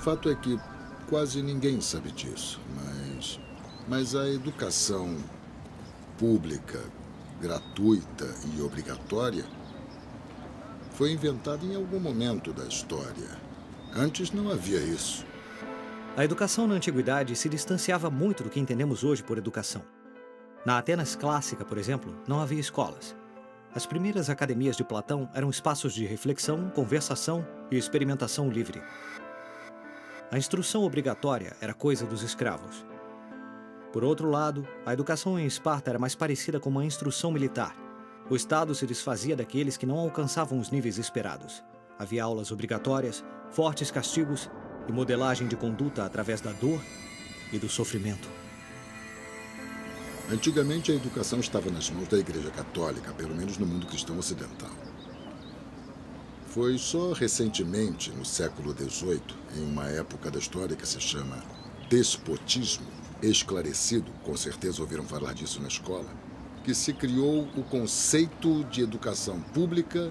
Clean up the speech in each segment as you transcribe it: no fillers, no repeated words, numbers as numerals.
fato é que quase ninguém sabe disso, mas a educação pública, gratuita e obrigatória foi inventada em algum momento da história. Antes não havia isso. A educação na antiguidade se distanciava muito do que entendemos hoje por educação. Na Atenas clássica, por exemplo, não havia escolas. As primeiras academias de Platão eram espaços de reflexão, conversação e experimentação livre. A instrução obrigatória era coisa dos escravos. Por outro lado, a educação em Esparta era mais parecida com uma instrução militar. O Estado se desfazia daqueles que não alcançavam os níveis esperados. Havia aulas obrigatórias, fortes castigos e modelagem de conduta através da dor e do sofrimento. Antigamente, a educação estava nas mãos da Igreja Católica, pelo menos no mundo cristão ocidental. Foi só recentemente, no século XVIII, em uma época da história que se chama despotismo esclarecido, com certeza ouviram falar disso na escola, que se criou o conceito de educação pública,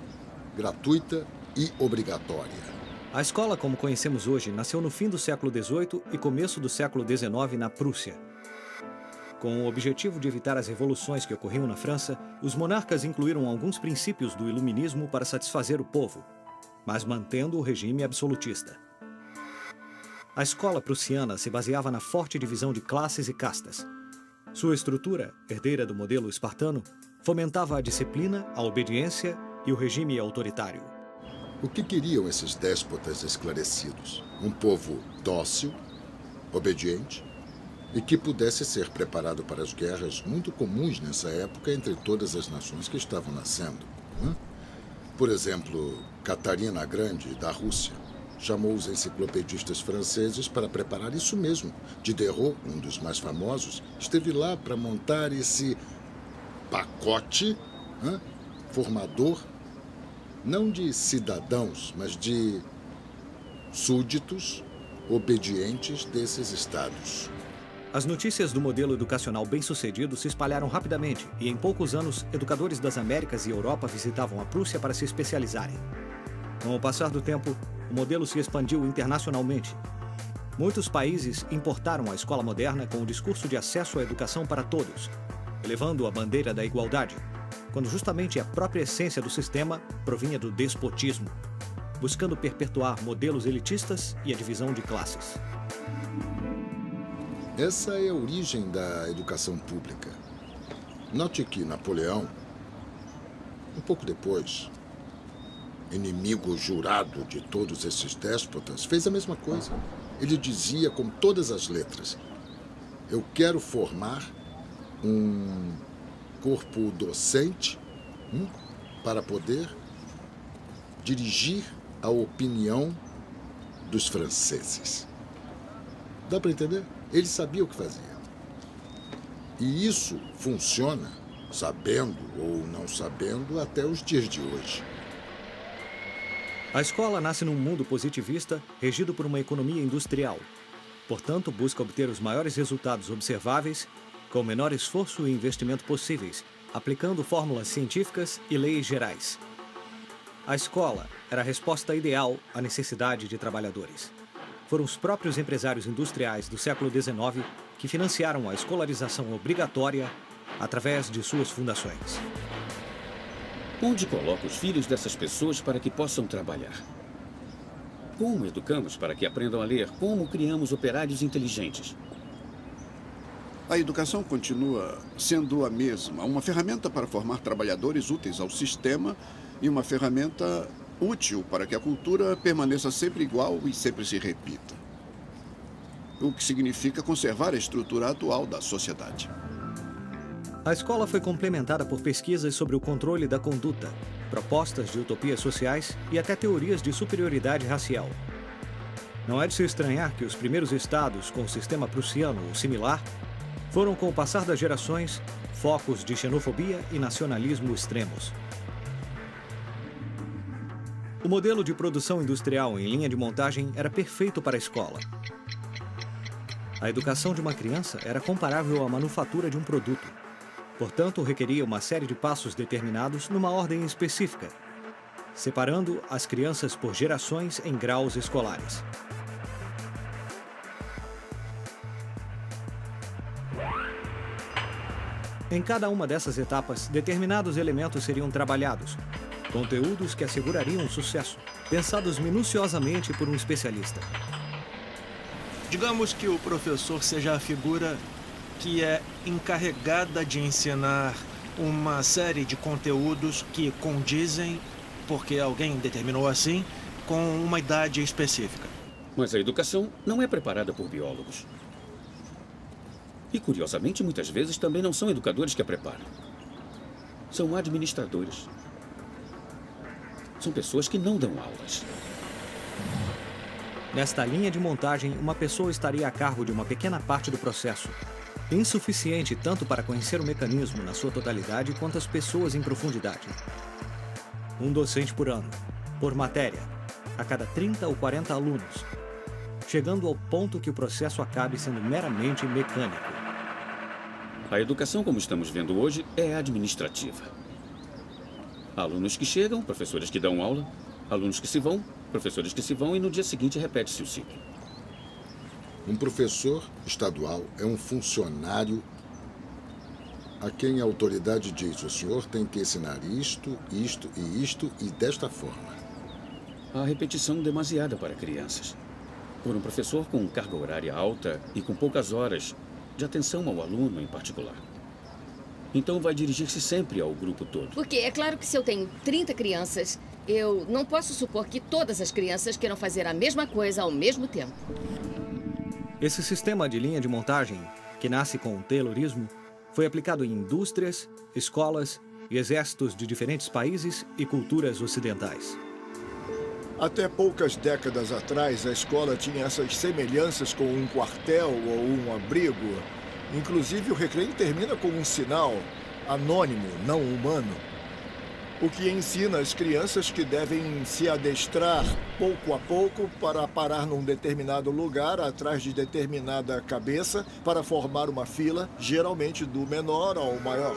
gratuita e obrigatória. A escola, como conhecemos hoje, nasceu no fim do século XVIII e começo do século XIX na Prússia. Com o objetivo de evitar as revoluções que ocorriam na França, os monarcas incluíram alguns princípios do iluminismo para satisfazer o povo, mas mantendo o regime absolutista. A escola prussiana se baseava na forte divisão de classes e castas. Sua estrutura, herdeira do modelo espartano, fomentava a disciplina, a obediência e o regime autoritário. O que queriam esses déspotas esclarecidos? Um povo dócil, obediente e que pudesse ser preparado para as guerras muito comuns nessa época entre todas as nações que estavam nascendo. Por exemplo, Catarina a Grande, da Rússia, chamou os enciclopedistas franceses para preparar isso mesmo. Diderot, um dos mais famosos, esteve lá para montar esse pacote formador, não de cidadãos, mas de súditos obedientes desses estados. As notícias do modelo educacional bem-sucedido se espalharam rapidamente e, em poucos anos, educadores das Américas e Europa visitavam a Prússia para se especializarem. Com o passar do tempo, o modelo se expandiu internacionalmente. Muitos países importaram a escola moderna com o discurso de acesso à educação para todos, elevando a bandeira da igualdade, quando justamente a própria essência do sistema provinha do despotismo, buscando perpetuar modelos elitistas e a divisão de classes. Essa é a origem da educação pública. Note que Napoleão, um pouco depois, inimigo jurado de todos esses déspotas, fez a mesma coisa. Ele dizia com todas as letras: eu quero formar um corpo docente para poder dirigir a opinião dos franceses. Dá para entender? Ele sabia o que fazia. E isso funciona, sabendo ou não sabendo, até os dias de hoje. A escola nasce num mundo positivista, regido por uma economia industrial. Portanto, busca obter os maiores resultados observáveis, com o menor esforço e investimento possíveis, aplicando fórmulas científicas e leis gerais. A escola era a resposta ideal à necessidade de trabalhadores. Foram os próprios empresários industriais do século XIX que financiaram a escolarização obrigatória através de suas fundações. Onde coloca os filhos dessas pessoas para que possam trabalhar? Como educamos para que aprendam a ler? Como criamos operários inteligentes? A educação continua sendo a mesma, uma ferramenta para formar trabalhadores úteis ao sistema e uma ferramenta útil para que a cultura permaneça sempre igual e sempre se repita. O que significa conservar a estrutura atual da sociedade. A escola foi complementada por pesquisas sobre o controle da conduta, propostas de utopias sociais e até teorias de superioridade racial. Não é de se estranhar que os primeiros estados com o sistema prussiano ou similar foram, com o passar das gerações, focos de xenofobia e nacionalismo extremos. O modelo de produção industrial em linha de montagem era perfeito para a escola. A educação de uma criança era comparável à manufatura de um produto. Portanto, requeria uma série de passos determinados numa ordem específica, separando as crianças por gerações em graus escolares. Em cada uma dessas etapas, determinados elementos seriam trabalhados. Conteúdos que assegurariam o sucesso, pensados minuciosamente por um especialista. Digamos que o professor seja a figura que é encarregada de ensinar uma série de conteúdos que condizem, porque alguém determinou assim, com uma idade específica. Mas a educação não é preparada por biólogos. E, curiosamente, muitas vezes também não são educadores que a preparam. São administradores. São pessoas que não dão aulas. Nesta linha de montagem, uma pessoa estaria a cargo de uma pequena parte do processo. Insuficiente tanto para conhecer o mecanismo na sua totalidade quanto as pessoas em profundidade. Um docente por ano, por matéria, a cada 30 ou 40 alunos, chegando ao ponto que o processo acabe sendo meramente mecânico. A educação, como estamos vendo hoje, é administrativa. Alunos que chegam, professores que dão aula, alunos que se vão, professores que se vão e no dia seguinte repete-se o ciclo. Um professor estadual é um funcionário a quem a autoridade diz: o senhor tem que ensinar isto, isto e isto e desta forma. Há repetição demasiada para crianças. Por um professor com carga horária alta e com poucas horas de atenção ao aluno em particular. Então vai dirigir-se sempre ao grupo todo. Porque é claro que se eu tenho 30 crianças, eu não posso supor que todas as crianças queiram fazer a mesma coisa ao mesmo tempo. Esse sistema de linha de montagem, que nasce com o Taylorismo, foi aplicado em indústrias, escolas e exércitos de diferentes países e culturas ocidentais. Até poucas décadas atrás, a escola tinha essas semelhanças com um quartel ou um abrigo. Inclusive, o recreio termina com um sinal anônimo, não humano, o que ensina as crianças que devem se adestrar pouco a pouco para parar num determinado lugar, atrás de determinada cabeça, para formar uma fila, geralmente do menor ao maior.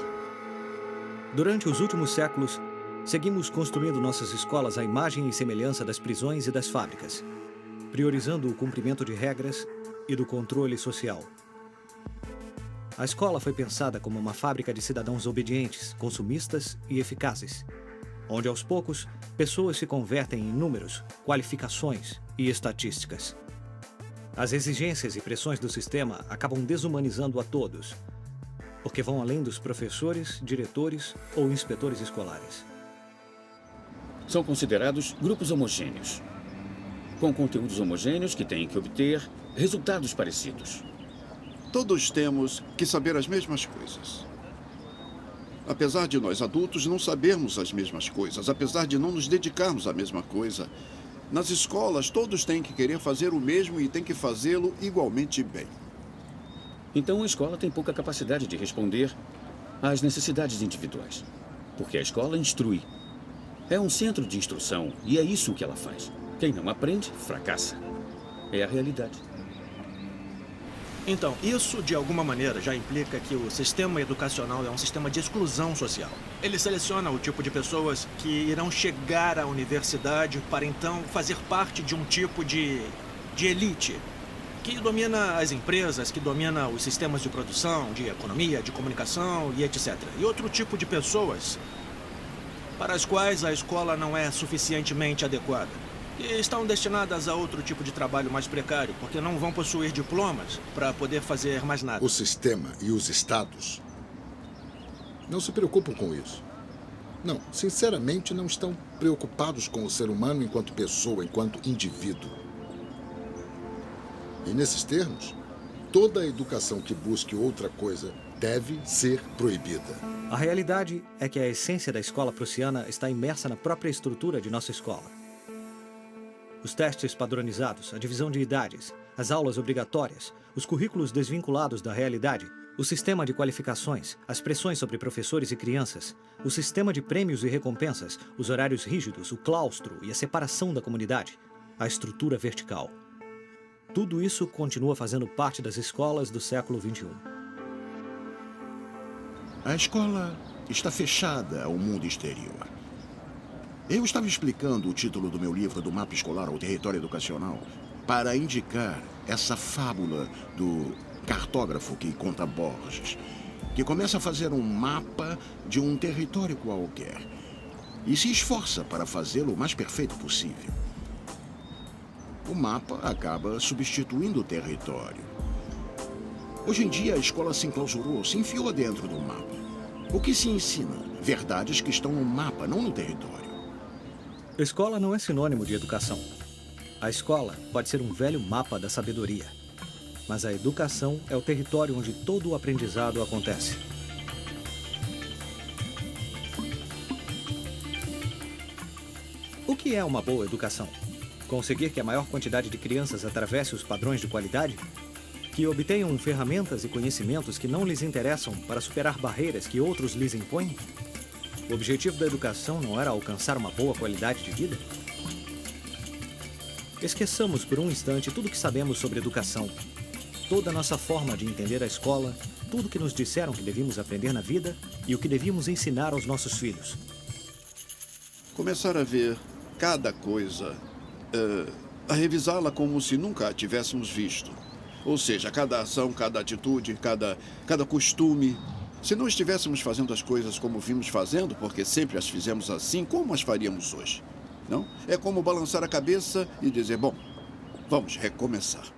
Durante os últimos séculos, seguimos construindo nossas escolas à imagem e semelhança das prisões e das fábricas, priorizando o cumprimento de regras e do controle social. A escola foi pensada como uma fábrica de cidadãos obedientes, consumistas e eficazes, onde aos poucos pessoas se convertem em números, qualificações e estatísticas. As exigências e pressões do sistema acabam desumanizando a todos, porque vão além dos professores, diretores ou inspetores escolares. São considerados grupos homogêneos, com conteúdos homogêneos que têm que obter resultados parecidos. Todos temos que saber as mesmas coisas. Apesar de nós adultos não sabermos as mesmas coisas, apesar de não nos dedicarmos à mesma coisa, nas escolas todos têm que querer fazer o mesmo e têm que fazê-lo igualmente bem. Então a escola tem pouca capacidade de responder às necessidades individuais, porque a escola instrui. É um centro de instrução e é isso que ela faz. Quem não aprende, fracassa. É a realidade. Então, isso, de alguma maneira, já implica que o sistema educacional é um sistema de exclusão social. Ele seleciona o tipo de pessoas que irão chegar à universidade para, então, fazer parte de um tipo de elite que domina as empresas, que domina os sistemas de produção, de economia, de comunicação e etc. E outro tipo de pessoas para as quais a escola não é suficientemente adequada. E estão destinadas a outro tipo de trabalho mais precário, porque não vão possuir diplomas para poder fazer mais nada. O sistema e os estados não se preocupam com isso. Não, sinceramente, não estão preocupados com o ser humano enquanto pessoa, enquanto indivíduo. E nesses termos, toda a educação que busque outra coisa deve ser proibida. A realidade é que a essência da escola prussiana está imersa na própria estrutura de nossa escola. Os testes padronizados, a divisão de idades, as aulas obrigatórias, os currículos desvinculados da realidade, o sistema de qualificações, as pressões sobre professores e crianças, o sistema de prêmios e recompensas, os horários rígidos, o claustro e a separação da comunidade, a estrutura vertical. Tudo isso continua fazendo parte das escolas do século XXI. A escola está fechada ao mundo exterior. Eu estava explicando o título do meu livro, do Mapa Escolar ao Território Educacional, para indicar essa fábula do cartógrafo que conta Borges, que começa a fazer um mapa de um território qualquer e se esforça para fazê-lo o mais perfeito possível. O mapa acaba substituindo o território. Hoje em dia, a escola se enclausurou, se enfiou dentro do mapa. O que se ensina? Verdades que estão no mapa, não no território. Escola não é sinônimo de educação. A escola pode ser um velho mapa da sabedoria. Mas a educação é o território onde todo o aprendizado acontece. O que é uma boa educação? Conseguir que a maior quantidade de crianças atravesse os padrões de qualidade? Que obtenham ferramentas e conhecimentos que não lhes interessam para superar barreiras que outros lhes impõem? O objetivo da educação não era alcançar uma boa qualidade de vida? Esqueçamos por um instante tudo o que sabemos sobre educação. Toda a nossa forma de entender a escola, tudo que nos disseram que devíamos aprender na vida e o que devíamos ensinar aos nossos filhos. Começar a ver cada coisa, a revisá-la como se nunca a tivéssemos visto. Ou seja, cada ação, cada atitude, cada costume. Se não estivéssemos fazendo as coisas como vimos fazendo, porque sempre as fizemos assim, como as faríamos hoje? Não? É como balançar a cabeça e dizer, bom, vamos recomeçar.